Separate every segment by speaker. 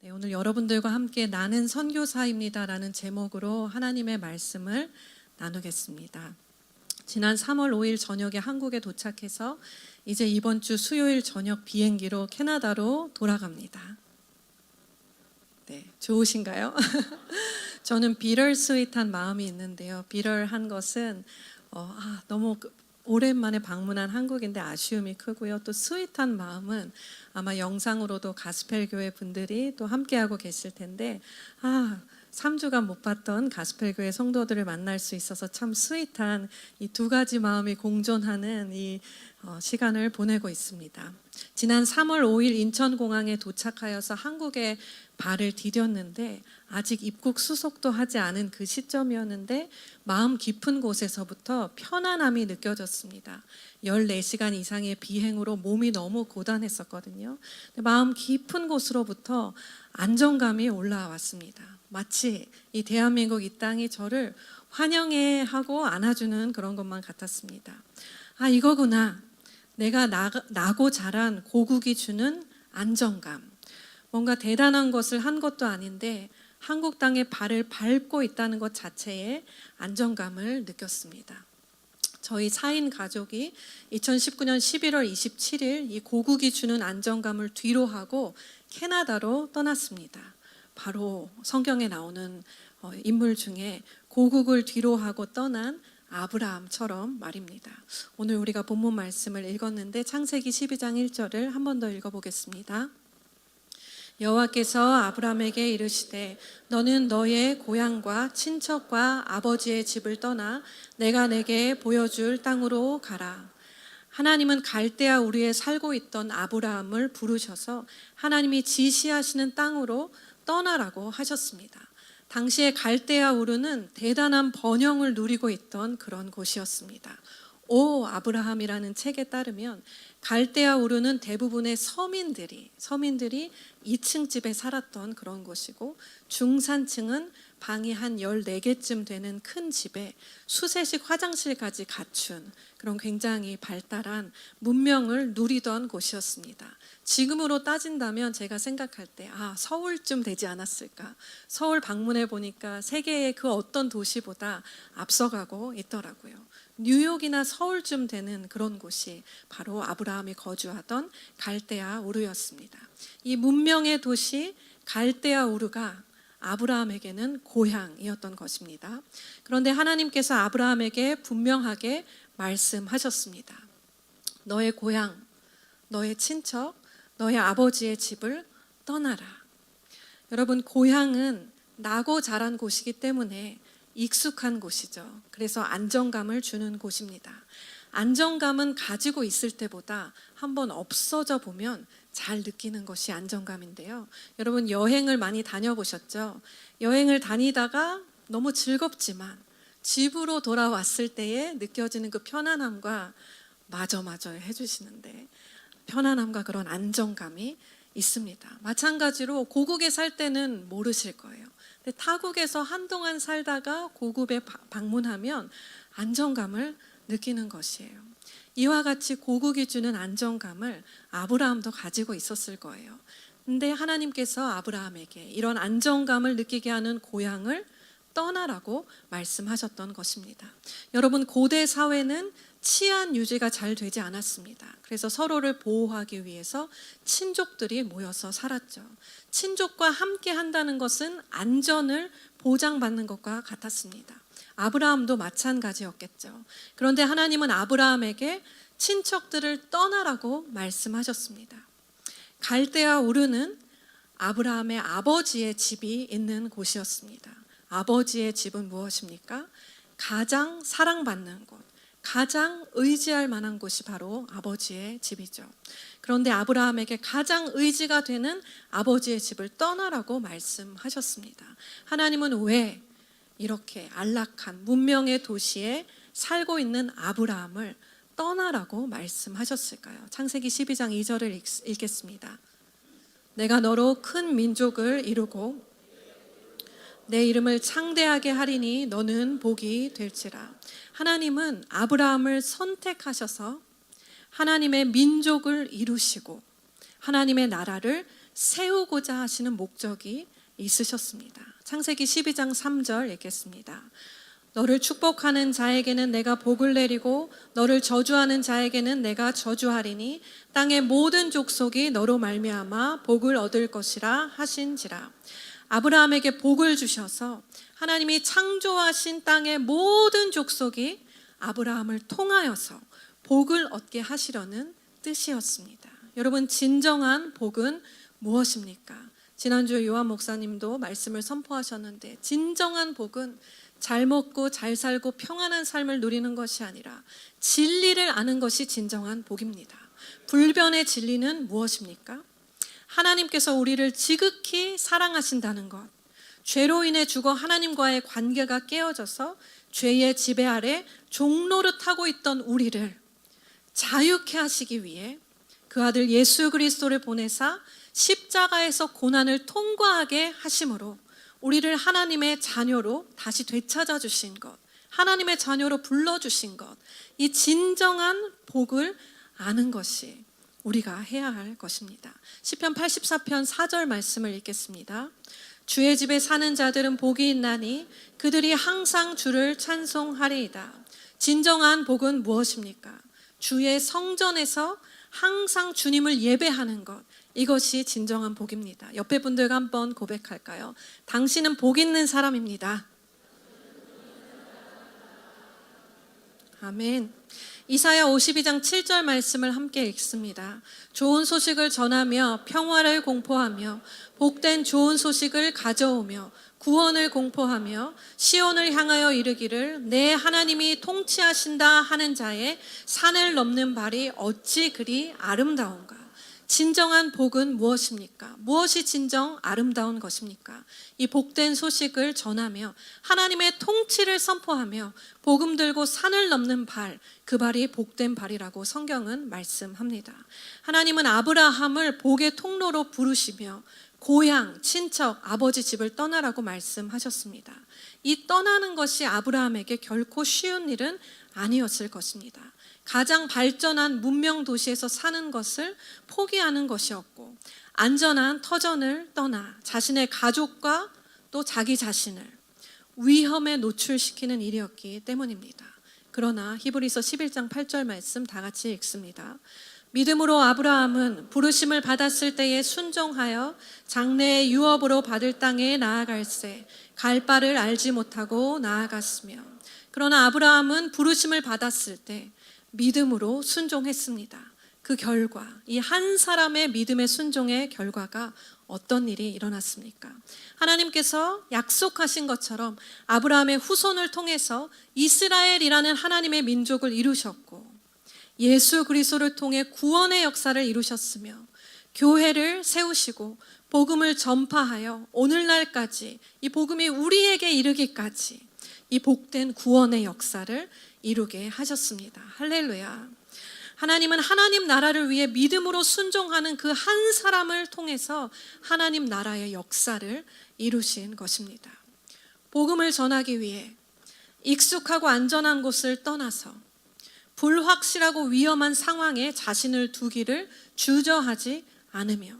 Speaker 1: 네, 오늘 여러분들과 함께 나는 선교사입니다라는 제목으로 하나님의 말씀을 나누겠습니다. 지난 3월 5일 저녁에 한국에 도착해서 이제 이번 주 수요일 저녁 비행기로 캐나다로 돌아갑니다. 네, 좋으신가요? 저는 비럴스윗한 마음이 있는데요. 비럴한 것은 너무 오랜만에 방문한 한국인데 아쉬움이 크고요. 또 스윗한 마음은 아마 영상으로도 가스펠 교회 분들이 또 함께하고 계실 텐데 3주간 못 봤던 가스펠 교회 성도들을 만날 수 있어서 참 스윗한 이 두 가지 마음이 공존하는 이 시간을 보내고 있습니다. 지난 3월 5일 인천공항에 도착하여서 한국에 발을 디뎠는데 아직 입국 수속도 하지 않은 그 시점이었는데 마음 깊은 곳에서부터 편안함이 느껴졌습니다. 14시간 이상의 비행으로 몸이 너무 고단했었거든요. 마음 깊은 곳으로부터 안정감이 올라왔습니다. 마치 이 대한민국 이 땅이 저를 환영해 하고 안아주는 그런 것만 같았습니다. 이거구나. 내가 나고 자란 고국이 주는 안정감. 뭔가 대단한 것을 한 것도 아닌데 한국 땅에 발을 밟고 있다는 것 자체에 안정감을 느꼈습니다. 저희 4인 가족이 2019년 11월 27일 이 고국이 주는 안정감을 뒤로 하고 캐나다로 떠났습니다. 바로 성경에 나오는 인물 중에 고국을 뒤로 하고 떠난 아브라함처럼 말입니다. 오늘 우리가 본문 말씀을 읽었는데 창세기 12장 1절을 한 번 더 읽어보겠습니다. 여호와께서 아브라함에게 이르시되 너는 너의 고향과 친척과 아버지의 집을 떠나 내가 내게 보여줄 땅으로 가라. 하나님은 갈대아 우르에 살고 있던 아브라함을 부르셔서 하나님이 지시하시는 땅으로 떠나라고 하셨습니다. 당시에 갈대아 우르는 대단한 번영을 누리고 있던 그런 곳이었습니다. 오 아브라함이라는 책에 따르면 갈대아 우르는 대부분의 서민들이 2층 집에 살았던 그런 곳이고 중산층은 방이 한 14개쯤 되는 큰 집에 수세식 화장실까지 갖춘 그런 굉장히 발달한 문명을 누리던 곳이었습니다. 지금으로 따진다면 제가 생각할 때 서울쯤 되지 않았을까. 서울 방문해 보니까 세계의 그 어떤 도시보다 앞서가고 있더라고요. 뉴욕이나 서울쯤 되는 그런 곳이 바로 아브라함이 거주하던 갈대아 우르였습니다. 이 문명의 도시 갈대아 우르가 아브라함에게는 고향이었던 것입니다. 그런데 하나님께서 아브라함에게 분명하게 말씀하셨습니다. 너의 고향, 너의 친척, 너의 아버지의 집을 떠나라. 여러분, 고향은 나고 자란 곳이기 때문에 익숙한 곳이죠. 그래서 안정감을 주는 곳입니다. 안정감은 가지고 있을 때보다 한번 없어져 보면 잘 느끼는 것이 안정감인데요. 여러분 여행을 많이 다녀보셨죠? 여행을 다니다가 너무 즐겁지만 집으로 돌아왔을 때에 느껴지는 그 편안함과 맞아 해주시는데 편안함과 그런 안정감이 있습니다. 마찬가지로 고국에 살 때는 모르실 거예요. 근데 타국에서 한동안 살다가 고국에 방문하면 안정감을 느끼는 것이에요. 이와 같이 고국이 주는 안정감을 아브라함도 가지고 있었을 거예요. 근데 하나님께서 아브라함에게 이런 안정감을 느끼게 하는 고향을 떠나라고 말씀하셨던 것입니다. 여러분, 고대 사회는 치안 유지가 잘 되지 않았습니다. 그래서 서로를 보호하기 위해서 친족들이 모여서 살았죠. 친족과 함께 한다는 것은 안전을 보장받는 것과 같았습니다. 아브라함도 마찬가지였겠죠. 그런데 하나님은 아브라함에게 친척들을 떠나라고 말씀하셨습니다. 갈대아 우르는 아브라함의 아버지의 집이 있는 곳이었습니다. 아버지의 집은 무엇입니까? 가장 사랑받는 곳, 가장 의지할 만한 곳이 바로 아버지의 집이죠. 그런데 아브라함에게 가장 의지가 되는 아버지의 집을 떠나라고 말씀하셨습니다. 하나님은 왜 이렇게 안락한 문명의 도시에 살고 있는 아브라함을 떠나라고 말씀하셨을까요? 창세기 12장 2절을 읽겠습니다. 내가 너로 큰 민족을 이루고 내 이름을 창대하게 하리니 너는 복이 될지라. 하나님은 아브라함을 선택하셔서 하나님의 민족을 이루시고 하나님의 나라를 세우고자 하시는 목적이 있으셨습니다. 창세기 12장 3절 읽겠습니다. 너를 축복하는 자에게는 내가 복을 내리고 너를 저주하는 자에게는 내가 저주하리니 땅의 모든 족속이 너로 말미암아 복을 얻을 것이라 하신지라. 아브라함에게 복을 주셔서 하나님이 창조하신 땅의 모든 족속이 아브라함을 통하여서 복을 얻게 하시려는 뜻이었습니다. 여러분, 진정한 복은 무엇입니까? 지난주 요한 목사님도 말씀을 선포하셨는데, 진정한 복은 잘 먹고 잘 살고 평안한 삶을 누리는 것이 아니라 진리를 아는 것이 진정한 복입니다. 불변의 진리는 무엇입니까? 하나님께서 우리를 지극히 사랑하신다는 것, 죄로 인해 죽어 하나님과의 관계가 깨어져서 죄의 지배 아래 종노릇하고 있던 우리를 자유케 하시기 위해 그 아들 예수 그리스도를 보내사 십자가에서 고난을 통과하게 하심으로 우리를 하나님의 자녀로 다시 되찾아 주신 것, 하나님의 자녀로 불러주신 것, 이 진정한 복을 아는 것이 우리가 해야 할 것입니다. 시편 84편 4절 말씀을 읽겠습니다. 주의 집에 사는 자들은 복이 있나니 그들이 항상 주를 찬송하리이다. 진정한 복은 무엇입니까? 주의 성전에서 항상 주님을 예배하는 것, 이것이 진정한 복입니다. 옆에 분들과 한번 고백할까요? 당신은 복 있는 사람입니다. 아멘. 이사야 52장 7절 말씀을 함께 읽습니다. 좋은 소식을 전하며 평화를 공포하며 복된 좋은 소식을 가져오며 구원을 공포하며 시온을 향하여 이르기를 내 하나님이 통치하신다 하는 자의 산을 넘는 발이 어찌 그리 아름다운가. 진정한 복은 무엇입니까? 무엇이 진정 아름다운 것입니까? 이 복된 소식을 전하며 하나님의 통치를 선포하며 복음 들고 산을 넘는 발, 그 발이 복된 발이라고 성경은 말씀합니다. 하나님은 아브라함을 복의 통로로 부르시며 고향, 친척, 아버지 집을 떠나라고 말씀하셨습니다. 이 떠나는 것이 아브라함에게 결코 쉬운 일은 아니었을 것입니다. 가장 발전한 문명 도시에서 사는 것을 포기하는 것이었고, 안전한 터전을 떠나 자신의 가족과 또 자기 자신을 위험에 노출시키는 일이었기 때문입니다. 그러나 히브리서 11장 8절 말씀 다 같이 읽습니다. 믿음으로 아브라함은 부르심을 받았을 때에 순종하여 장래의 유업으로 받을 땅에 나아갈새 갈 바를 알지 못하고 나아갔으며, 그러나 아브라함은 부르심을 받았을 때 믿음으로 순종했습니다. 그 결과, 이 한 사람의 믿음의 순종의 결과가 어떤 일이 일어났습니까? 하나님께서 약속하신 것처럼 아브라함의 후손을 통해서 이스라엘이라는 하나님의 민족을 이루셨고, 예수 그리스도를 통해 구원의 역사를 이루셨으며, 교회를 세우시고 복음을 전파하여 오늘날까지 이 복음이 우리에게 이르기까지 이 복된 구원의 역사를 이루게 하셨습니다. 할렐루야. 하나님은 하나님 나라를 위해 믿음으로 순종하는 그 한 사람을 통해서 하나님 나라의 역사를 이루신 것입니다. 복음을 전하기 위해 익숙하고 안전한 곳을 떠나서 불확실하고 위험한 상황에 자신을 두기를 주저하지 않으며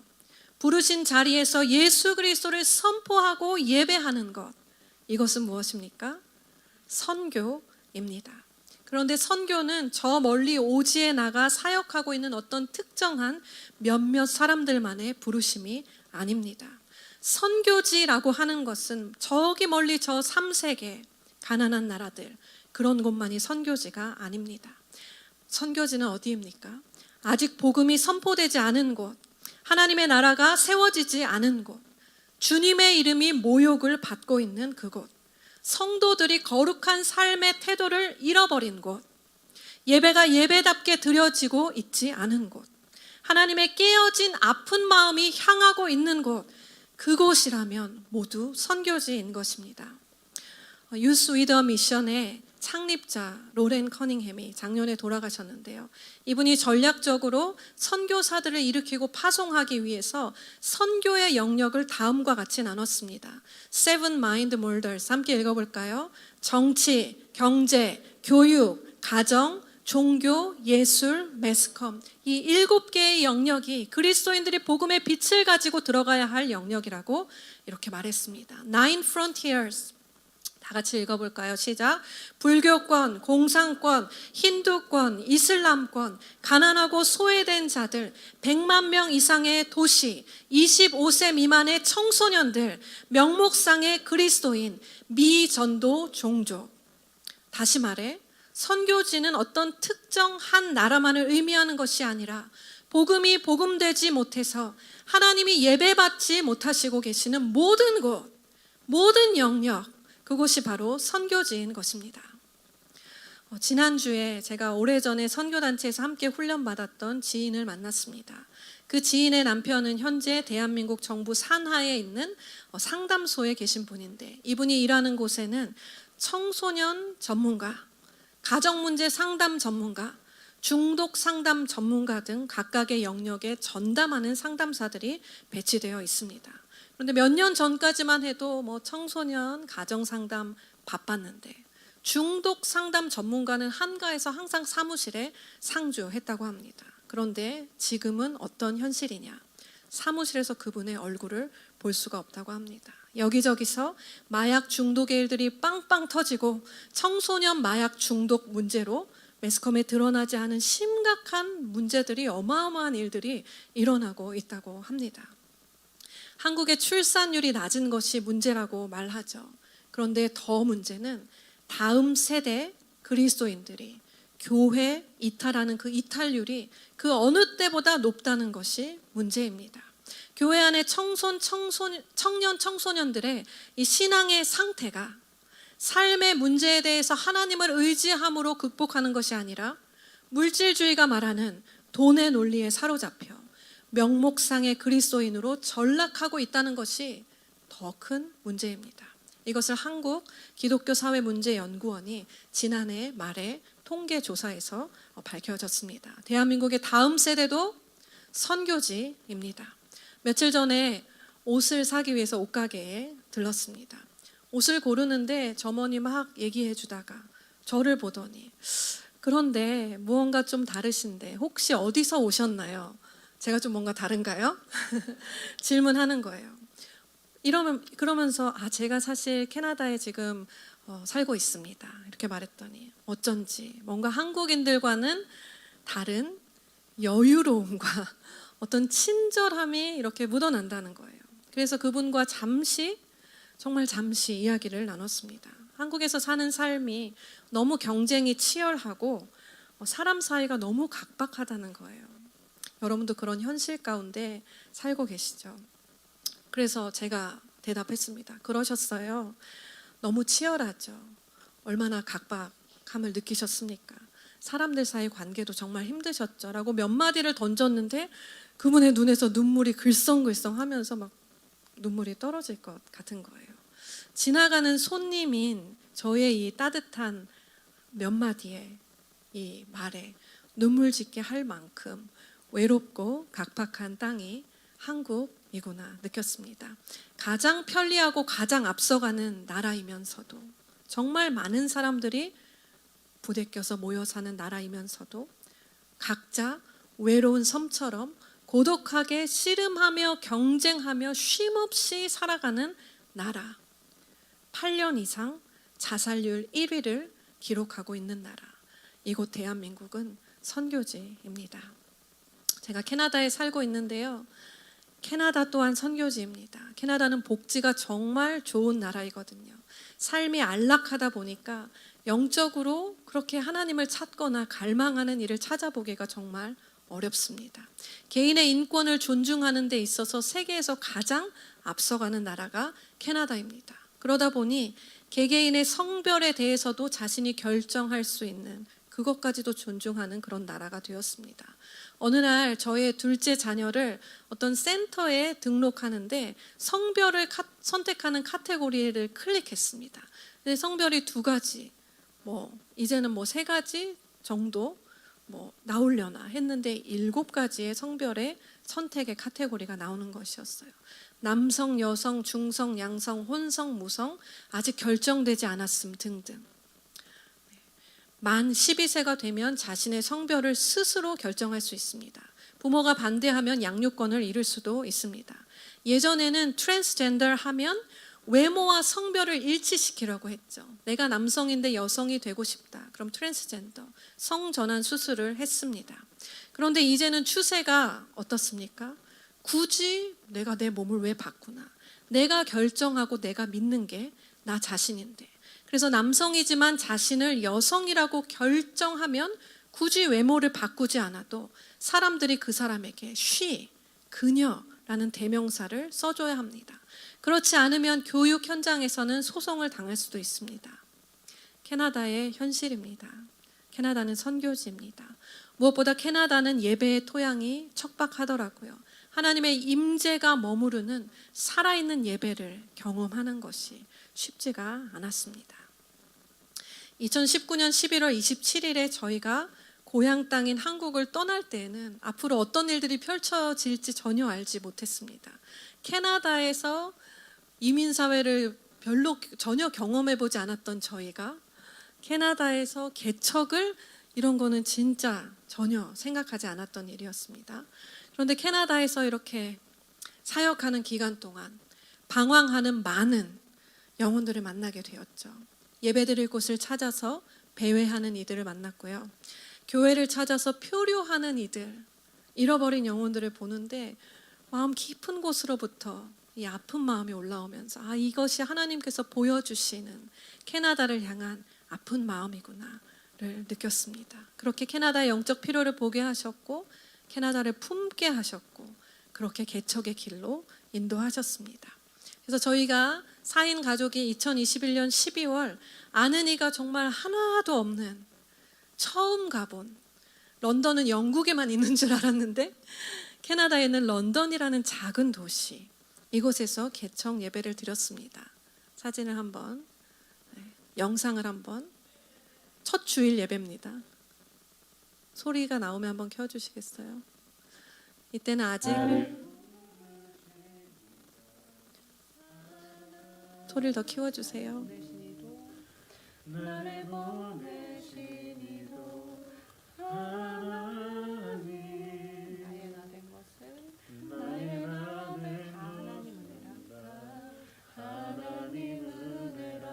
Speaker 1: 부르신 자리에서 예수 그리스도를 선포하고 예배하는 것, 이것은 무엇입니까? 선교입니다. 그런데 선교는 저 멀리 오지에 나가 사역하고 있는 어떤 특정한 몇몇 사람들만의 부르심이 아닙니다. 선교지라고 하는 것은 저기 멀리 저 3세계 가난한 나라들, 그런 곳만이 선교지가 아닙니다. 선교지는 어디입니까? 아직 복음이 선포되지 않은 곳, 하나님의 나라가 세워지지 않은 곳, 주님의 이름이 모욕을 받고 있는 그곳, 성도들이 거룩한 삶의 태도를 잃어버린 곳, 예배가 예배답게 드려지고 있지 않은 곳, 하나님의 깨어진 아픈 마음이 향하고 있는 곳, 그곳이라면 모두 선교지인 것입니다. 유스 위더 미션의 창립자 로렌 커닝햄이 작년에 돌아가셨는데요. 이분이 전략적으로 선교사들을 일으키고 파송하기 위해서 선교의 영역을 다음과 같이 나눴습니다. Seven Mind Molders, 함께 읽어볼까요? 정치, 경제, 교육, 가정, 종교, 예술, 매스컴, 이 7개의 영역이 그리스도인들이 복음의 빛을 가지고 들어가야 할 영역이라고 이렇게 말했습니다. Nine frontiers. 다 같이 읽어볼까요? 시작. 불교권, 공산권, 힌두권, 이슬람권, 가난하고 소외된 자들, 100만 명 이상의 도시, 25세 미만의 청소년들, 명목상의 그리스도인, 미전도 종족. 다시 말해 선교지는 어떤 특정 한 나라만을 의미하는 것이 아니라 복음이 복음되지 못해서 하나님이 예배받지 못하시고 계시는 모든 곳, 모든 영역, 그곳이 바로 선교지인 것입니다. 지난주에 제가 오래전에 선교단체에서 함께 훈련받았던 지인을 만났습니다. 그 지인의 남편은 현재 대한민국 정부 산하에 있는 상담소에 계신 분인데, 이분이 일하는 곳에는 청소년 전문가, 가정문제 상담 전문가, 중독 상담 전문가 등 각각의 영역에 전담하는 상담사들이 배치되어 있습니다. 그런데 몇 년 전까지만 해도 청소년 가정 상담 바빴는데, 중독 상담 전문가는 한가해서 항상 사무실에 상주했다고 합니다. 그런데 지금은 어떤 현실이냐? 사무실에서 그분의 얼굴을 볼 수가 없다고 합니다. 여기저기서 마약 중독의 일들이 빵빵 터지고 청소년 마약 중독 문제로 매스컴에 드러나지 않은 심각한 문제들이, 어마어마한 일들이 일어나고 있다고 합니다. 한국의 출산율이 낮은 것이 문제라고 말하죠. 그런데 더 문제는 다음 세대 그리스도인들이 교회 이탈하는 그 이탈률이 그 어느 때보다 높다는 것이 문제입니다. 교회 안에 청년 청소년들의 이 신앙의 상태가 삶의 문제에 대해서 하나님을 의지함으로 극복하는 것이 아니라 물질주의가 말하는 돈의 논리에 사로잡혀 명목상의 그리스도인으로 전락하고 있다는 것이 더 큰 문제입니다. 이것을 한국 기독교 사회문제연구원이 지난해 말에 통계조사에서 밝혀졌습니다. 대한민국의 다음 세대도 선교지입니다. 며칠 전에 옷을 사기 위해서 옷가게에 들렀습니다. 옷을 고르는데 점원이 막 얘기해 주다가 저를 보더니, 그런데 무언가 좀 다르신데 혹시 어디서 오셨나요? 제가 좀 뭔가 다른가요? 질문하는 거예요. 그러면서 제가 사실 캐나다에 지금 살고 있습니다. 이렇게 말했더니 어쩐지 뭔가 한국인들과는 다른 여유로움과 어떤 친절함이 이렇게 묻어난다는 거예요. 그래서 그분과 정말 잠시 이야기를 나눴습니다. 한국에서 사는 삶이 너무 경쟁이 치열하고 사람 사이가 너무 각박하다는 거예요. 여러분도 그런 현실 가운데 살고 계시죠? 그래서 제가 대답했습니다. 그러셨어요. 너무 치열하죠. 얼마나 각박함을 느끼셨습니까? 사람들 사이 관계도 정말 힘드셨죠? 라고 몇 마디를 던졌는데 그분의 눈에서 눈물이 글썽글썽 하면서 막 눈물이 떨어질 것 같은 거예요. 지나가는 손님인 저의 이 따뜻한 몇 마디의 이 말에 눈물 짓게 할 만큼 외롭고 각박한 땅이 한국이구나 느꼈습니다. 가장 편리하고 가장 앞서가는 나라이면서도, 정말 많은 사람들이 부대껴서 모여 사는 나라이면서도 각자 외로운 섬처럼 고독하게 씨름하며 경쟁하며 쉼없이 살아가는 나라. 8년 이상 자살률 1위를 기록하고 있는 나라. 이곳 대한민국은 선교지입니다. 제가 캐나다에 살고 있는데요. 캐나다 또한 선교지입니다. 캐나다는 복지가 정말 좋은 나라이거든요. 삶이 안락하다 보니까 영적으로 그렇게 하나님을 찾거나 갈망하는 일을 찾아보기가 정말 어렵습니다. 개인의 인권을 존중하는 데 있어서 세계에서 가장 앞서가는 나라가 캐나다입니다. 그러다 보니 개개인의 성별에 대해서도 자신이 결정할 수 있는, 그것까지도 존중하는 그런 나라가 되었습니다. 어느 날 저의 둘째 자녀를 어떤 센터에 등록하는데 성별을 선택하는 카테고리를 클릭했습니다. 근데 성별이 2가지, 이제는 3가지 정도 나오려나 했는데 7가지의 성별의 선택의 카테고리가 나오는 것이었어요. 남성, 여성, 중성, 양성, 혼성, 무성, 아직 결정되지 않았음 등등. 만 12세가 되면 자신의 성별을 스스로 결정할 수 있습니다. 부모가 반대하면 양육권을 잃을 수도 있습니다. 예전에는 트랜스젠더 하면 외모와 성별을 일치시키려고 했죠. 내가 남성인데 여성이 되고 싶다. 그럼 트랜스젠더, 성전환 수술을 했습니다. 그런데 이제는 추세가 어떻습니까? 굳이 내가 내 몸을 왜 바꾸나? 내가 결정하고 내가 믿는 게 나 자신인데. 그래서 남성이지만 자신을 여성이라고 결정하면 굳이 외모를 바꾸지 않아도 사람들이 그 사람에게 she, 그녀라는 대명사를 써줘야 합니다. 그렇지 않으면 교육 현장에서는 소송을 당할 수도 있습니다. 캐나다의 현실입니다. 캐나다는 선교지입니다. 무엇보다 캐나다는 예배의 토양이 척박하더라고요. 하나님의 임재가 머무르는 살아있는 예배를 경험하는 것이 쉽지가 않았습니다. 2019년 11월 27일에 저희가 고향 땅인 한국을 떠날 때에는 앞으로 어떤 일들이 펼쳐질지 전혀 알지 못했습니다. 캐나다에서 이민사회를 전혀 경험해보지 않았던 저희가 캐나다에서 개척을 이런 거는 진짜 전혀 생각하지 않았던 일이었습니다. 그런데 캐나다에서 이렇게 사역하는 기간 동안 방황하는 많은 영혼들을 만나게 되었죠. 예배드릴 곳을 찾아서 배회하는 이들을 만났고요. 교회를 찾아서 표류하는 이들, 잃어버린 영혼들을 보는데 마음 깊은 곳으로부터 이 아픈 마음이 올라오면서 이것이 하나님께서 보여주시는 캐나다를 향한 아픈 마음이구나를 느꼈습니다. 그렇게 캐나다의 영적 필요를 보게 하셨고 캐나다를 품게 하셨고 그렇게 개척의 길로 인도하셨습니다. 그래서 저희가 4인 가족이 2021년 12월 아는 이가 정말 하나도 없는 처음 가본 런던은 영국에만 있는 줄 알았는데 캐나다에는 런던이라는 작은 도시 이곳에서 개척 예배를 드렸습니다. 사진을 한번 영상을 한번 첫 주일 예배입니다. 소리가 나오면 한번 켜주시겠어요? 이때는 아직 소리를 더 키워주세요. 나를 보내시니도 하나님 나의 나 된 것을 나의 나 된 하나님 은혜라.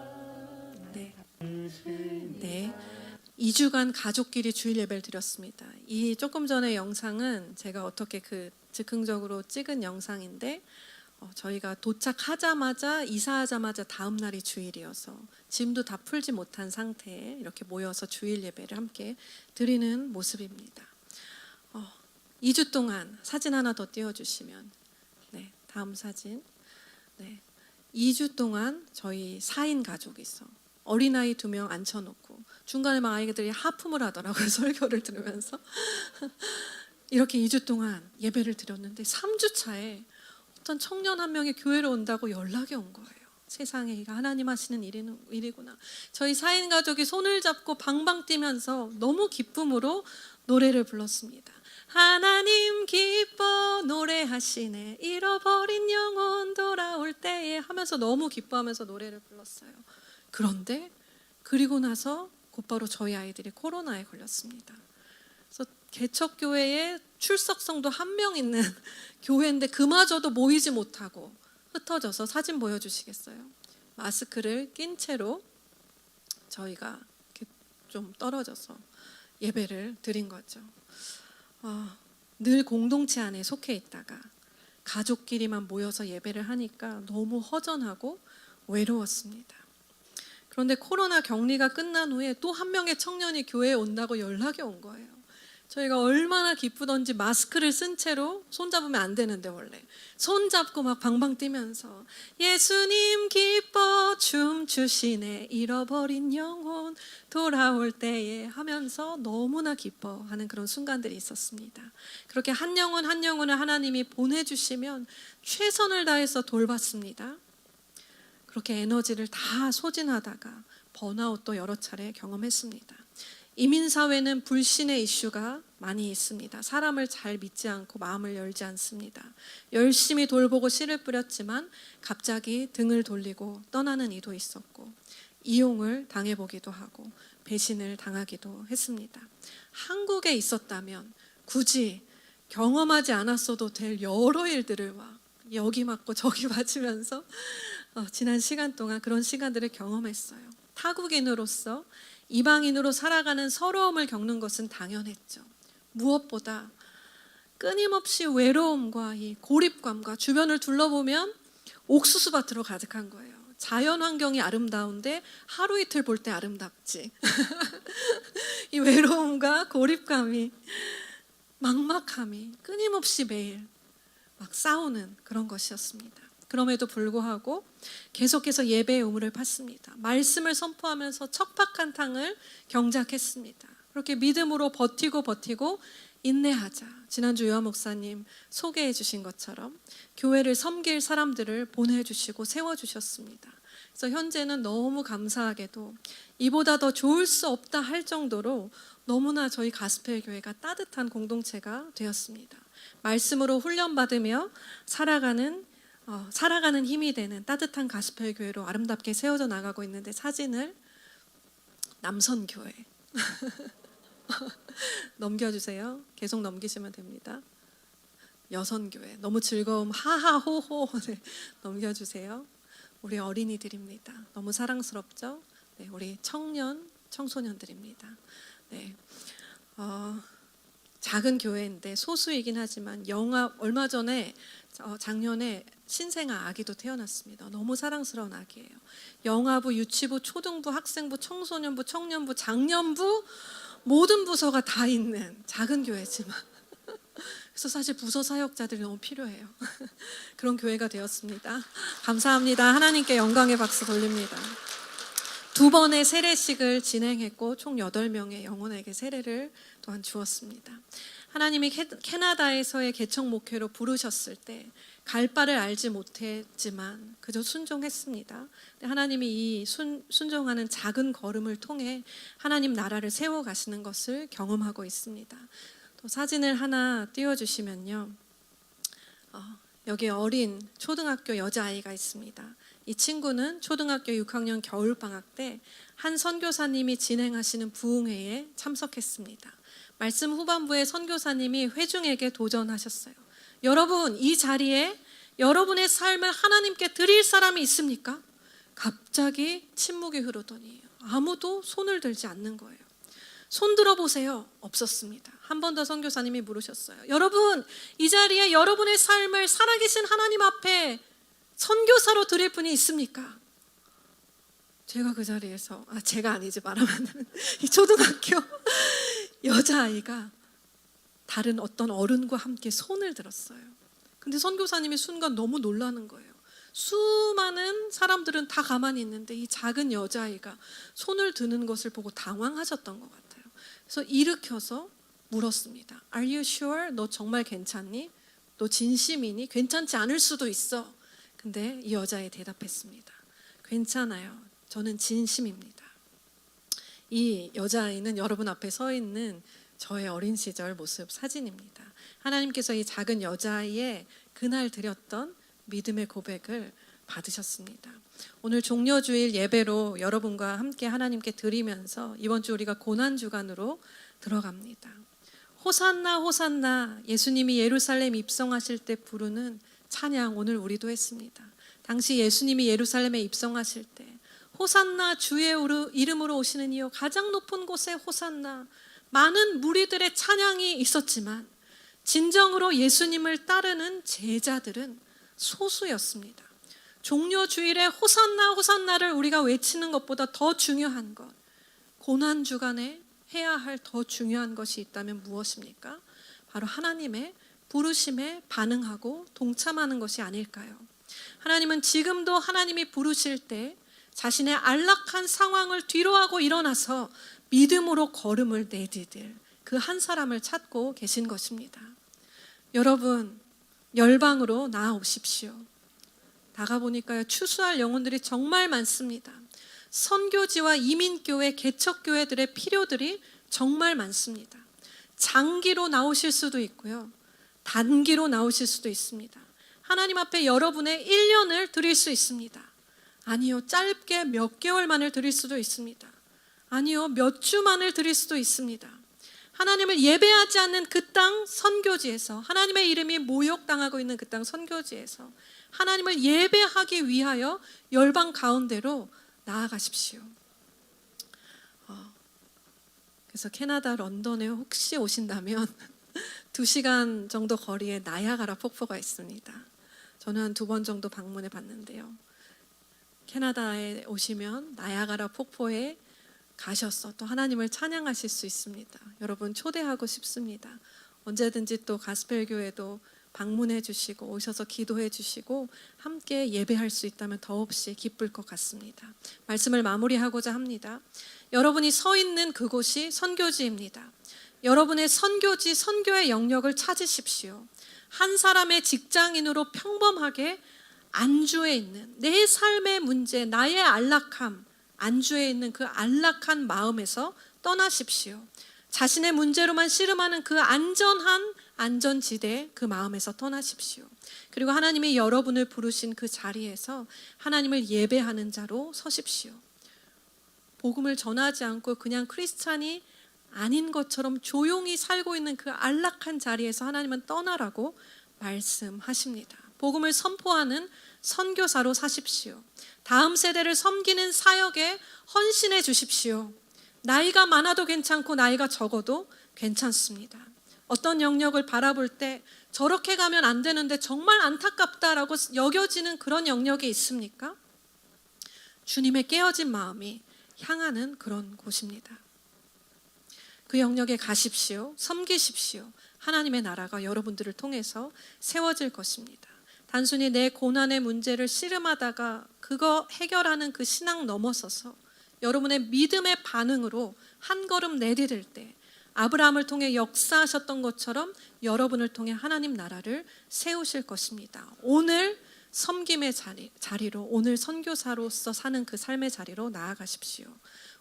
Speaker 1: 네. 2주간 가족끼리 주일 예배를 드렸습니다. 이 조금 전의 영상은 제가 어떻게 즉흥적으로 찍은 영상인데 저희가 도착하자마자 이사하자마자 다음 날이 주일이어서 짐도 다 풀지 못한 상태에 이렇게 모여서 주일 예배를 함께 드리는 모습입니다. 2주 동안 사진 하나 더 띄워주시면 다음 사진 2주 동안 저희 4인 가족이 있어 어린아이 2명 앉혀놓고 중간에 막 아이들이 하품을 하더라고요. 설교를 들으면서 이렇게 2주 동안 예배를 드렸는데 3주 차에 어떤 청년 한 명이 교회로 온다고 연락이 온 거예요. 세상에 이거 하나님 하시는 일이구나. 저희 4인 가족이 손을 잡고 방방 뛰면서 너무 기쁨으로 노래를 불렀습니다. 하나님 기뻐 노래하시네 잃어버린 영혼 돌아올 때에 하면서 너무 기뻐하면서 노래를 불렀어요. 그런데 그리고 나서 곧바로 저희 아이들이 코로나에 걸렸습니다. 그래서 개척교회에 출석성도 한 명 있는 교회인데 그마저도 모이지 못하고 흩어져서 사진 보여주시겠어요? 마스크를 낀 채로 저희가 이렇게 좀 떨어져서 예배를 드린 거죠. 늘 공동체 안에 속해 있다가 가족끼리만 모여서 예배를 하니까 너무 허전하고 외로웠습니다. 그런데 코로나 격리가 끝난 후에 또 한 명의 청년이 교회에 온다고 연락이 온 거예요. 저희가 얼마나 기쁘던지 마스크를 쓴 채로 손잡으면 안 되는데 원래 손잡고 막 방방 뛰면서 예수님 기뻐 춤추시네 잃어버린 영혼 돌아올 때에 하면서 너무나 기뻐하는 그런 순간들이 있었습니다. 그렇게 한 영혼 한 영혼을 하나님이 보내주시면 최선을 다해서 돌봤습니다. 그렇게 에너지를 다 소진하다가 번아웃도 여러 차례 경험했습니다. 이민사회는 불신의 이슈가 많이 있습니다. 사람을 잘 믿지 않고 마음을 열지 않습니다. 열심히 돌보고 씨를 뿌렸지만 갑자기 등을 돌리고 떠나는 이도 있었고 이용을 당해보기도 하고 배신을 당하기도 했습니다. 한국에 있었다면 굳이 경험하지 않았어도 될 여러 일들을 막 여기 맞고 저기 맞으면서 지난 시간 동안 그런 시간들을 경험했어요. 타국인으로서 이방인으로 살아가는 서러움을 겪는 것은 당연했죠. 무엇보다 끊임없이 외로움과 이 고립감과 주변을 둘러보면 옥수수밭으로 가득한 거예요. 자연 환경이 아름다운데 하루 이틀 볼 때 아름답지. 이 외로움과 고립감이, 막막함이 끊임없이 매일 막 싸우는 그런 것이었습니다. 그럼에도 불구하고 계속해서 예배의 우물을 팠습니다. 말씀을 선포하면서 척박한 경작했습니다. 그렇게 믿음으로 버티고 인내하자. 지난주 요한 목사님 소개해 주신 것처럼 교회를 섬길 사람들을 보내주시고 세워주셨습니다. 그래서 현재는 너무 감사하게도 이보다 더 좋을 수 없다 할 정도로 너무나 저희 가스펠 교회가 따뜻한 공동체가 되었습니다. 말씀으로 훈련받으며 살아가는 힘이 되는 따뜻한 가스펠 교회로 아름답게 세워져 나가고 있는데, 사진을 남선교회 넘겨주세요. 계속 넘기시면 됩니다. 여선교회 너무 즐거움 하하호호 네, 넘겨주세요. 우리 어린이들입니다. 너무 사랑스럽죠? 네, 우리 청소년들입니다. 네, 작은 교회인데 소수이긴 하지만 얼마 전에 작년에 신생아 아기도 태어났습니다. 너무 사랑스러운 아기예요. 영아부, 유치부, 초등부, 학생부, 청소년부, 청년부, 장년부 모든 부서가 다 있는 작은 교회지만 그래서 사실 부서 사역자들이 너무 필요해요. 그런 교회가 되었습니다. 감사합니다. 하나님께 영광의 박수 돌립니다. 2번의 세례식을 진행했고 총 8명의 영혼에게 세례를 또한 주었습니다. 하나님이 캐나다에서의 개척 목회로 부르셨을 때 갈 바를 알지 못했지만 그저 순종했습니다. 하나님이 이 순종하는 작은 걸음을 통해 하나님 나라를 세워가시는 것을 경험하고 있습니다. 또 사진을 하나 띄워주시면요, 여기 어린 초등학교 여자아이가 있습니다. 이 친구는 초등학교 6학년 겨울방학 때 한 선교사님이 진행하시는 부흥회에 참석했습니다. 말씀 후반부에 선교사님이 회중에게 도전하셨어요. 여러분, 이 자리에 여러분의 삶을 하나님께 드릴 사람이 있습니까? 갑자기 침묵이 흐르더니 아무도 손을 들지 않는 거예요. 손 들어보세요. 없었습니다. 한 번 더 선교사님이 물으셨어요. 여러분, 이 자리에 여러분의 삶을 살아계신 하나님 앞에 선교사로 드릴 분이 있습니까? 제가 그 자리에서 제가 아니지 말하면 이 초등학교 여자아이가 다른 어떤 어른과 함께 손을 들었어요. 근데 선교사님이 순간 너무 놀라는 거예요. 수많은 사람들은 다 가만히 있는데 이 작은 여자아이가 손을 드는 것을 보고 당황하셨던 것 같아요. 그래서 일으켜서 물었습니다. Are you sure? 너 정말 괜찮니? 너 진심이니? 괜찮지 않을 수도 있어. 근데 이 여자애 대답했습니다. 괜찮아요. 저는 진심입니다. 이 여자아이는 여러분 앞에 서 있는 저의 어린 시절 모습 사진입니다. 하나님께서 이 작은 여자아이의 그날 드렸던 믿음의 고백을 받으셨습니다. 오늘 종려주일 예배로 여러분과 함께 하나님께 드리면서 이번 주 우리가 고난주간으로 들어갑니다. 호산나 호산나, 예수님이 예루살렘 입성하실 때 부르는 찬양, 오늘 우리도 했습니다. 당시 예수님이 예루살렘에 입성하실 때 호산나, 주의 이름으로 오시는 이여, 가장 높은 곳에 호산나, 많은 무리들의 찬양이 있었지만 진정으로 예수님을 따르는 제자들은 소수였습니다. 종려주일에 호산나 호산나를 우리가 외치는 것보다 더 중요한 것, 고난주간에 해야 할 더 중요한 것이 있다면 무엇입니까? 바로 하나님의 부르심에 반응하고 동참하는 것이 아닐까요? 하나님은 지금도 하나님이 부르실 때 자신의 안락한 상황을 뒤로하고 일어나서 믿음으로 걸음을 내디딜 그 한 사람을 찾고 계신 것입니다. 여러분, 열방으로 나아오십시오. 나가보니까요, 추수할 영혼들이 정말 많습니다. 선교지와 이민교회, 개척교회들의 필요들이 정말 많습니다. 장기로 나오실 수도 있고요, 단기로 나오실 수도 있습니다. 하나님 앞에 여러분의 1년을 드릴 수 있습니다. 아니요, 짧게 몇 개월만을 드릴 수도 있습니다. 아니요, 몇 주만을 드릴 수도 있습니다. 하나님을 예배하지 않는 그 땅 선교지에서, 하나님의 이름이 모욕당하고 있는 그 땅 선교지에서 하나님을 예배하기 위하여 열방 가운데로 나아가십시오. 그래서 캐나다 런던에 혹시 오신다면 2시간 정도 거리에 나야가라 폭포가 있습니다. 저는 한 2번 정도 방문해 봤는데요. 캐나다에 오시면 나야가라 폭포에 가셔서 또 하나님을 찬양하실 수 있습니다. 여러분 초대하고 싶습니다. 언제든지 또 가스펠교회도 방문해 주시고 오셔서 기도해 주시고 함께 예배할 수 있다면 더없이 기쁠 것 같습니다. 말씀을 마무리하고자 합니다. 여러분이 서 있는 그곳이 선교지입니다. 여러분의 선교지, 선교의 영역을 찾으십시오. 한 사람의 직장인으로 평범하게 안주해 있는 내 삶의 문제, 나의 안락함, 안주해 있는 그 안락한 마음에서 떠나십시오. 자신의 문제로만 씨름하는 그 안전한 안전지대, 그 마음에서 떠나십시오. 그리고 하나님이 여러분을 부르신 그 자리에서 하나님을 예배하는 자로 서십시오. 복음을 전하지 않고 그냥 크리스찬이 아닌 것처럼 조용히 살고 있는 그 안락한 자리에서 하나님은 떠나라고 말씀하십니다. 복음을 선포하는 선교사로 사십시오. 다음 세대를 섬기는 사역에 헌신해 주십시오. 나이가 많아도 괜찮고 나이가 적어도 괜찮습니다. 어떤 영역을 바라볼 때 저렇게 가면 안 되는데 정말 안타깝다라고 여겨지는 그런 영역이 있습니까? 주님의 깨어진 마음이 향하는 그런 곳입니다. 그 영역에 가십시오. 섬기십시오. 하나님의 나라가 여러분들을 통해서 세워질 것입니다. 단순히 내 고난의 문제를 씨름하다가 그거 해결하는 그 신앙 넘어서서 여러분의 믿음의 반응으로 한 걸음 내디딜 때 아브라함을 통해 역사하셨던 것처럼 여러분을 통해 하나님 나라를 세우실 것입니다. 오늘 섬김의 자리로, 오늘 선교사로서 사는 그 삶의 자리로 나아가십시오.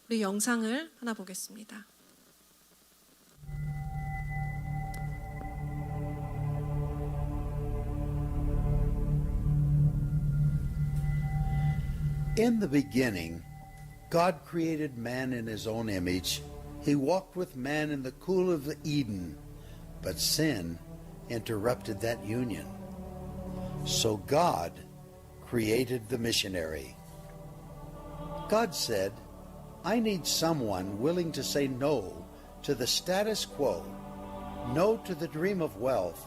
Speaker 1: 우리 영상을 하나 보겠습니다.
Speaker 2: In the beginning, God created man in his own image. He walked with man in the cool of Eden, but sin interrupted that union. So God created the missionary. God said, I need someone willing to say no to the status quo, no to the dream of wealth,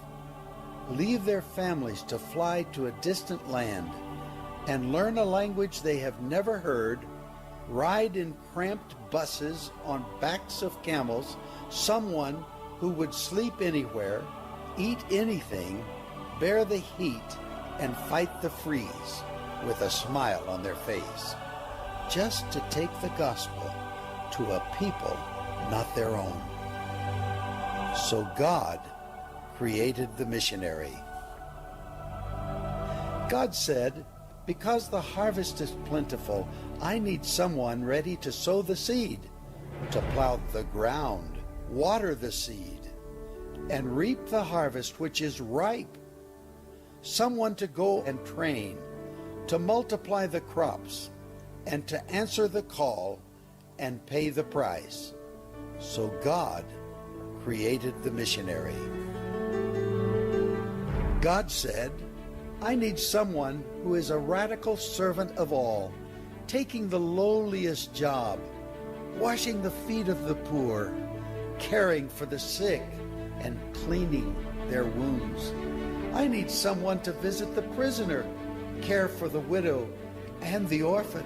Speaker 2: leave their families to fly to a distant land, and learn a language they have never heard, ride in cramped buses on backs of camels, someone who would sleep anywhere, eat anything, bear the heat, and fight the freeze with a smile on their face, just to take the gospel to a people not their own. So God created the missionary. God said, because the harvest is plentiful, I need someone ready to sow the seed, to plow the ground, water the seed, and reap the harvest which is ripe. Someone to go and train, to multiply the crops, and to answer the call and pay the price. So God created the missionary. God said, I need someone who is a radical servant of all, taking the lowliest job, washing the feet of the poor, caring for the sick, and cleaning their wounds. I need someone to visit the prisoner, care for the widow and the orphan,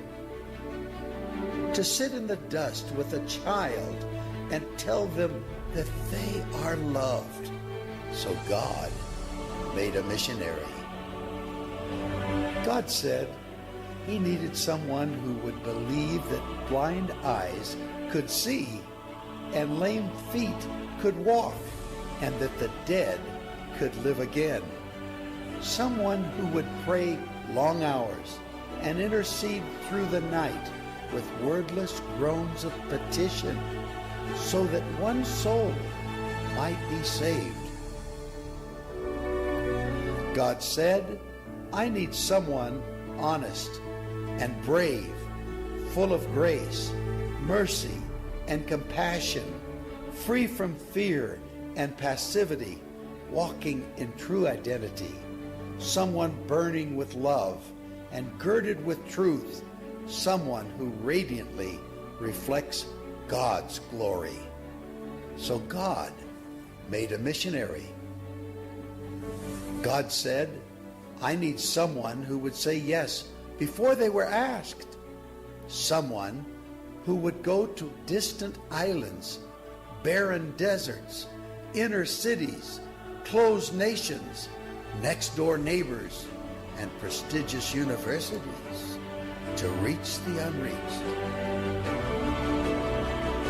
Speaker 2: to sit in the dust with a child and tell them that they are loved. So God made a missionary. God said he needed someone who would believe that blind eyes could see and lame feet could walk and that the dead could live again. Someone who would pray long hours and intercede through the night with wordless groans of petition so that one soul might be saved. God said, I need someone honest and brave, full of grace, mercy, and compassion, free from fear and passivity, walking in true identity, someone burning with love and girded with truth, someone who radiantly reflects God's glory. So God made a missionary. God said, I need someone who would say yes before they were asked, someone who would go to distant islands, barren deserts, inner cities, closed nations, next door neighbors, and prestigious universities to reach the unreached.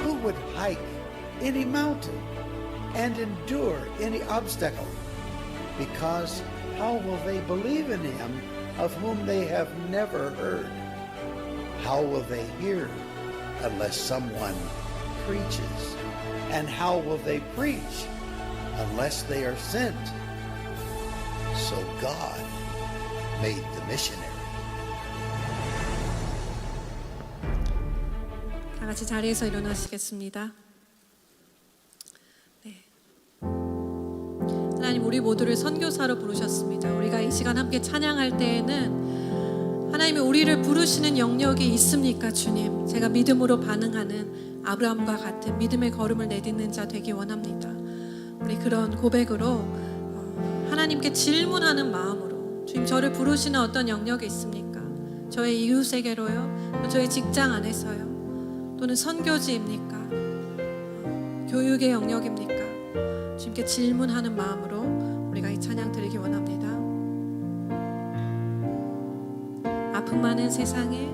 Speaker 2: Who would hike any mountain and endure any obstacle? Because how will they believe in him of whom they have never heard? How will they hear unless someone preaches? And how will they preach unless they are sent? So God made the missionary.
Speaker 1: 다 같이 자리에서 일어나시겠습니다. 네. 하나님, 우리 모두를 선교사로 부르셨습니다. 우리가 이 시간 함께 찬양할 때에는 하나님이 우리를 부르시는 영역이 있습니까, 주님? 제가 믿음으로 반응하는 아브라함과 같은 믿음의 걸음을 내딛는 자 되기 원합니다. 우리 그런 고백으로 하나님께 질문하는 마음으로, 주님, 저를 부르시는 어떤 영역이 있습니까? 저의 이웃에게로요, 저의 직장 안에서요, 또는 선교지입니까? 교육의 영역입니까? 주님께 질문하는 마음으로 우리가 이 찬양 드리기 원합니다. 아픔 많은 세상에,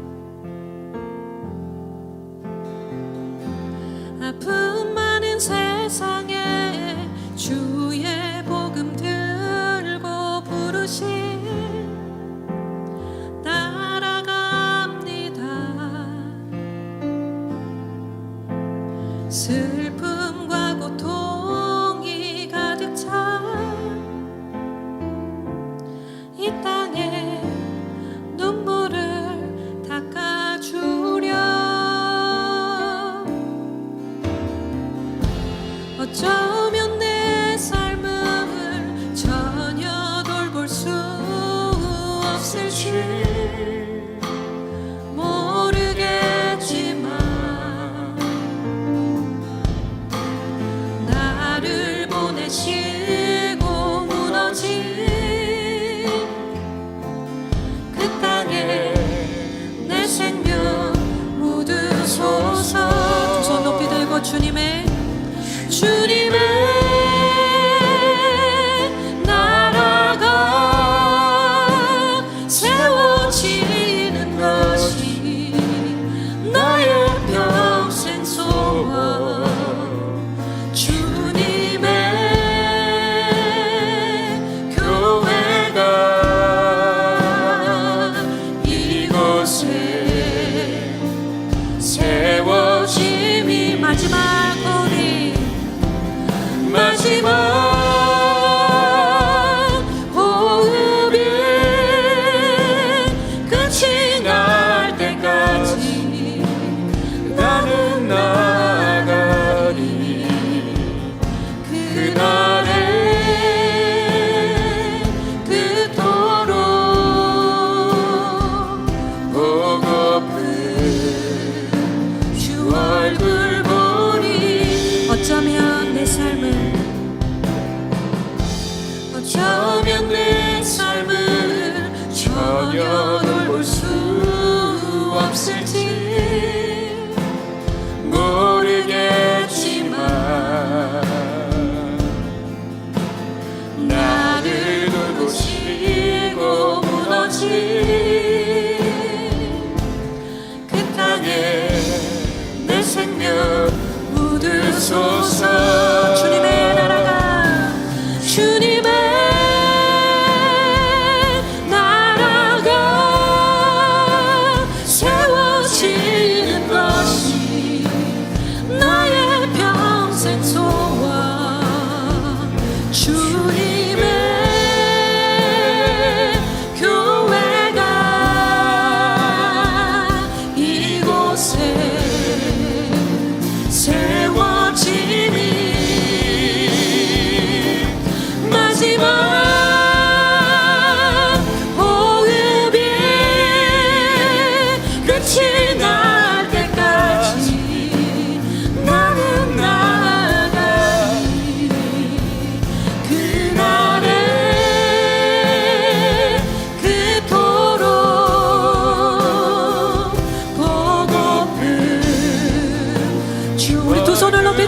Speaker 1: 아픔 많은 세상에 주의 복음 들고 부르신 슬픔과 고통이 가득 찬 이 땅에 눈물을 닦아주려 어쩌면 내 삶을 전혀 돌볼 수 없을지 모르겠지만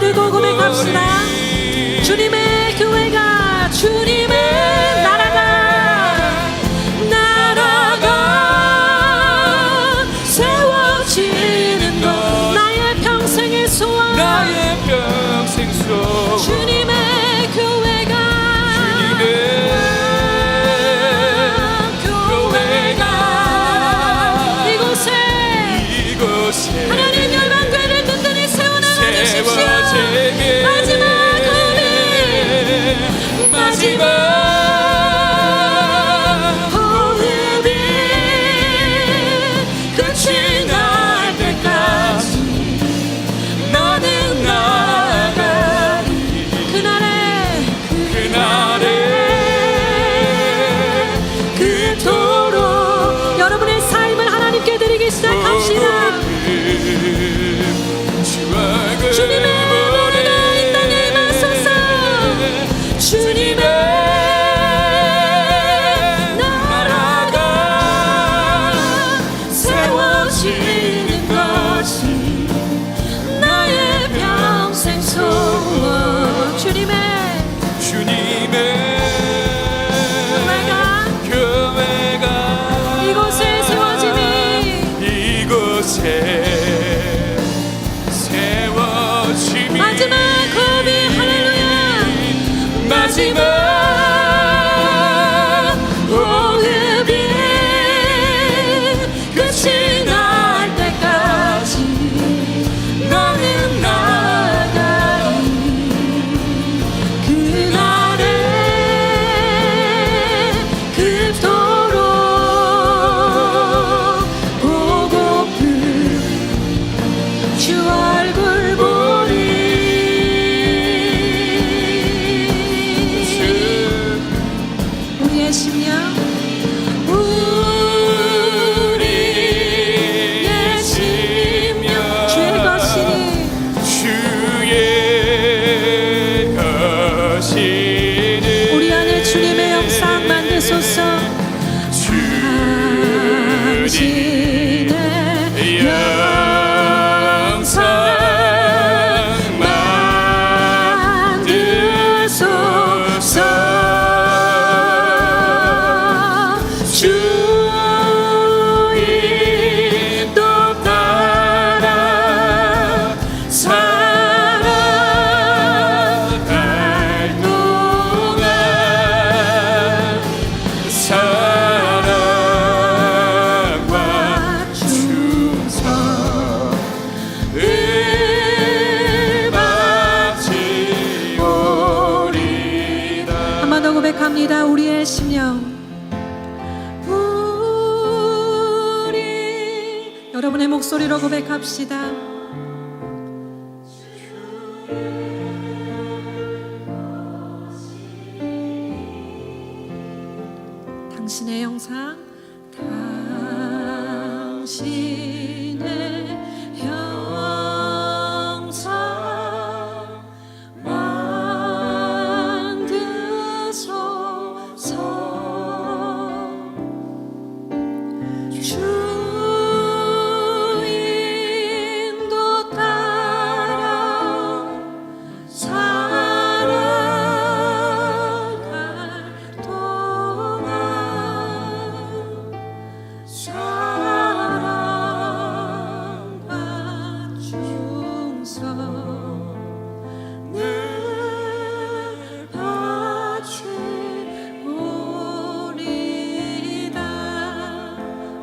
Speaker 1: 손을 들고 고백합시다. 주님의 교회가, 주님의 나라가 세워지는 것, 나의 평생의 소원,
Speaker 3: 나의 평생 소원.
Speaker 1: 주님의 교회가,
Speaker 3: 이곳에
Speaker 1: 하나님 열방교회를 든든히 세워나가 주십시오. 마지막 호흡이 끝이 날 때까지 나는 나가리. 그날에 그토록 여러분의 삶을 하나님께 드리기 시작합시다. 주님의 나라가 이 땅에 임하소서. 주님의 나라가 세워지는 것이 나의 평생 소원. 주님의 교회가 이곳에 세워지니, 마지막 고비, 할렐루야. 마지막 호흡이 끝이 날 때까지 나는 나가리. 그날에 그토록 보고픈 주 얼굴 보리. 우리의 심령, 우리의 심령 주의 것이니, 우리 안에 주님의 영상 만드소서. 당신의 영상 만드소서. 주의 또 따라 살아갈 동안 사랑과 충성을 바치오리다. 한 번 더 고백합니다. 우리의 심령, 여러분의 목소리로 고백합시다. 당신의 영상, 당신의 영상 만드소서. 주인도 따라 살아갈 동안 사랑과 충성을 바치오리다.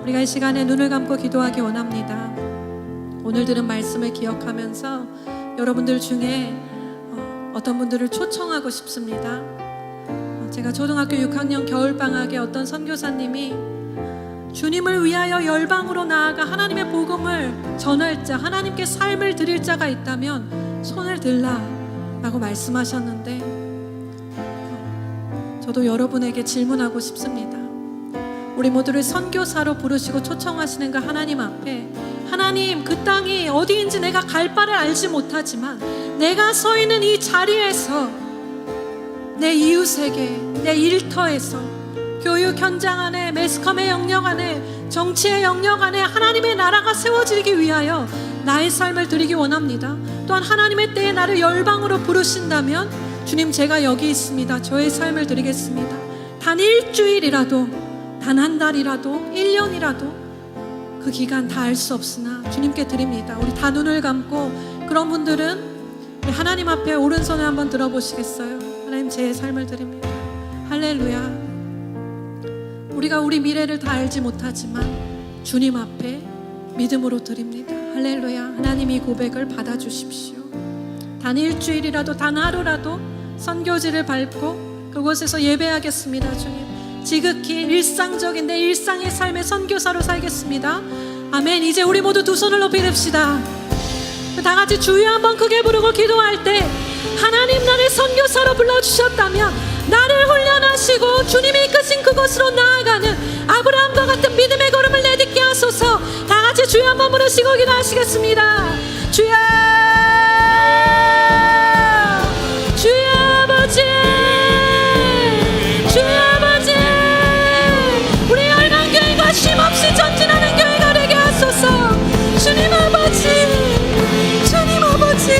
Speaker 1: 우리가 이 시간에 눈을 감고 기도하기 원합니다. 오늘 들은 말씀을 기억하면서 여러분들 중에 어떤 분들을 초청하고 싶습니다. 제가 초등학교 6학년 겨울방학에 어떤 선교사님이 주님을 위하여 열방으로 나아가 하나님의 복음을 전할 자, 하나님께 삶을 드릴 자가 있다면 손을 들라 라고 말씀하셨는데, 저도 여러분에게 질문하고 싶습니다. 우리 모두를 선교사로 부르시고 초청하시는 그 하나님 앞에, 하나님, 그 땅이 어디인지 내가 갈 바를 알지 못하지만 내가 서 있는 이 자리에서 내 이웃에게, 내 일터에서, 교육 현장 안에, 매스컴의 영역 안에, 정치의 영역 안에 하나님의 나라가 세워지기 위하여 나의 삶을 드리기 원합니다. 또한 하나님의 때에 나를 열방으로 부르신다면 주님, 제가 여기 있습니다. 저의 삶을 드리겠습니다. 단 일주일이라도, 단 한 달이라도, 1년이라도 그 기간 다 알 수 없으나 주님께 드립니다. 우리 다 눈을 감고, 그런 분들은 우리 하나님 앞에 오른손을 한번 들어보시겠어요? 하나님, 제 삶을 드립니다. 할렐루야. 우리가 우리 미래를 다 알지 못하지만 주님 앞에 믿음으로 드립니다. 할렐루야. 하나님, 이 고백을 받아주십시오. 단 일주일이라도, 단 하루라도 선교지를 밟고 그곳에서 예배하겠습니다. 주님, 지극히 일상적인 내 일상의 삶의 선교사로 살겠습니다. 아멘. 이제 우리 모두 두 손을 높이 듭시다. 다 같이 주여 한번 크게 부르고 기도할 때, 하나님, 나를 선교사로 불러주셨다면 나를 훈련하시고 주님이 이끄신 그곳으로 나아가는 아브라함과 같은 믿음의 걸음을 내딛게 하소서. 다 같이 주여 한번 부르시고 기도하시겠습니다. 주여, 주여 아버지, 주여 아버지, 우리 열방교회가 쉼없이 전진하는 교회가 되게 하소서. 주님 아버지, 주님 아버지,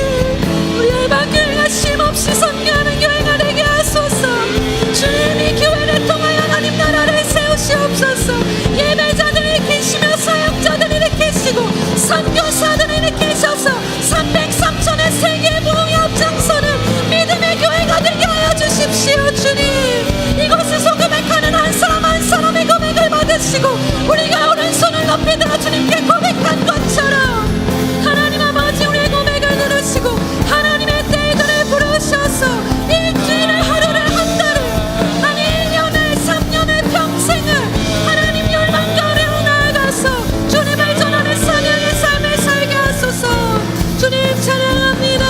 Speaker 1: 우리 열방교회가 쉼없이 선교하는 교회가 되게 하소서. 주님이 교회를 통하여 하나님 나라를 세우시옵소서. 예배자들을 일으키시며 사역자들을 일으키시고 선교사들을 일으키셔서 300~3천의 세계 부흥에 앞장서는 믿음의 교회가 되게 하여 주십시오. 주님, 이곳에서 고백하는 한 사람 한 사람의 고백을 받으시고 우리가 오른손을 높이 들어 주님께 고백한 것처럼 하나님 아버지, 우리의 고백을 들으시고 하나님의 때들을 부르셔서 일주일을, 하루를, 한 달을, 아니 1년을, 3년을, 평생을 하나님 열방교회로 나아가서 주님을 전하는 사명의 삶을 살게 하소서. 주님 찬양합니다.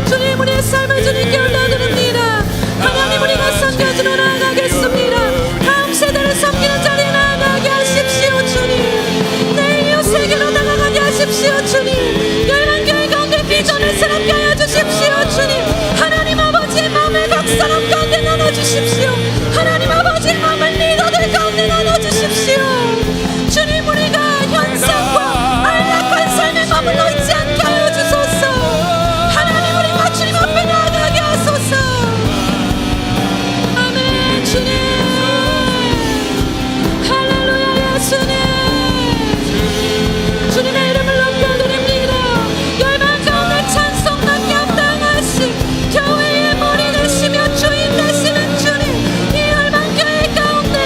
Speaker 1: 주님, 우리의 삶을 주님께 올려드립니다. 하나님, 우리가 선교지로 나아가겠습니다. 다음 세대를 섬기는 자리에 나아가게 하십시오. 주님, 내 이웃 세계로 나아가게 하십시오. 주님, 열방교회 가운데 비전을 새롭게 하여 주십시오. 주님, 하나님 아버지의 마음을 각 사람 가운데 나눠주십시오. 하나님 아버지의 마음을 리더들 가운데 나눠주십시오. 주님, 우리가 현상과 안락한 삶에 머물러 있지 않게 하여 주소서. 하나님, 우리가 주님 앞에 나아가게 하소서. 아멘. 주님, 할렐루야. 예수님, 주님의 이름을 높여드립니다. 열방 가운데 찬송받게 합당하신 교회의 머리 되시며 주인 되시는 주님, 이 열방교회 가운데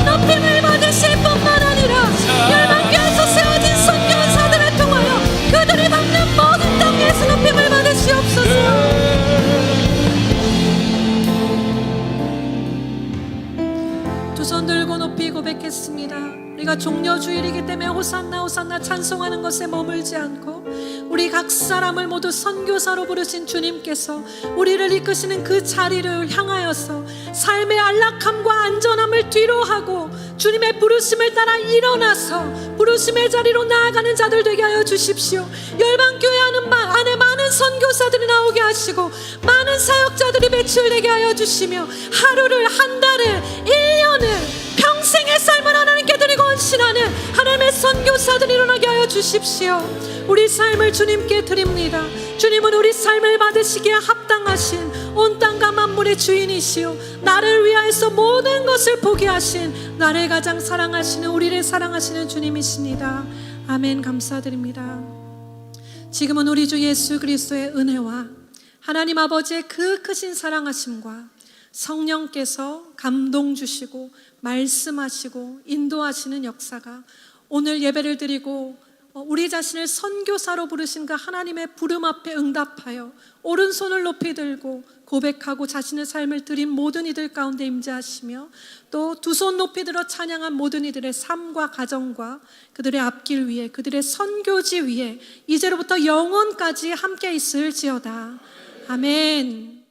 Speaker 1: 높임을 받으실 뿐만 아니라 열방교회에서 세워진 선교사들을 통하여 그들이 받는 모든 땅에서 높임을 받으시옵소서. 두 손 들고 높이 고백했습니다. 우리가 종려주일이기 때문에 호산나 호산나 찬송하는 것에 머물지 않고 우리 각 사람을 모두 선교사로 부르신 주님께서 우리를 이끄시는 그 자리를 향하여서 삶의 안락함과 안전함을 뒤로하고 주님의 부르심을 따라 일어나서 부르심의 자리로 나아가는 자들 되게 하여 주십시오. 열방교회 안에 많은 선교사들이 나오게 하시고 많은 사역자들이 배출되게 하여 주시며 하루를, 한 달을, 1년을, 평생의 삶을 하나님께 드리고 헌신하는 하나님의 선교사들이 일어나게 하여 주십시오. 우리 삶을 주님께 드립니다. 주님은 우리 삶을 받으시기에 합당하신 온 땅과 만물의 주인이시오, 나를 위하여서 모든 것을 포기하신, 나를 가장 사랑하시는, 우리를 사랑하시는 주님이십니다. 아멘. 감사드립니다. 지금은 우리 주 예수 그리스도의 은혜와 하나님 아버지의 그 크신 사랑하심과 성령께서 감동 주시고 말씀하시고 인도하시는 역사가 오늘 예배를 드리고 우리 자신을 선교사로 부르신 그 하나님의 부름 앞에 응답하여 오른손을 높이 들고 고백하고 자신의 삶을 드린 모든 이들 가운데 임재하시며 또 두 손 높이 들어 찬양한 모든 이들의 삶과 가정과 그들의 앞길 위에, 그들의 선교지 위에 이제로부터 영원까지 함께 있을지어다. 아멘.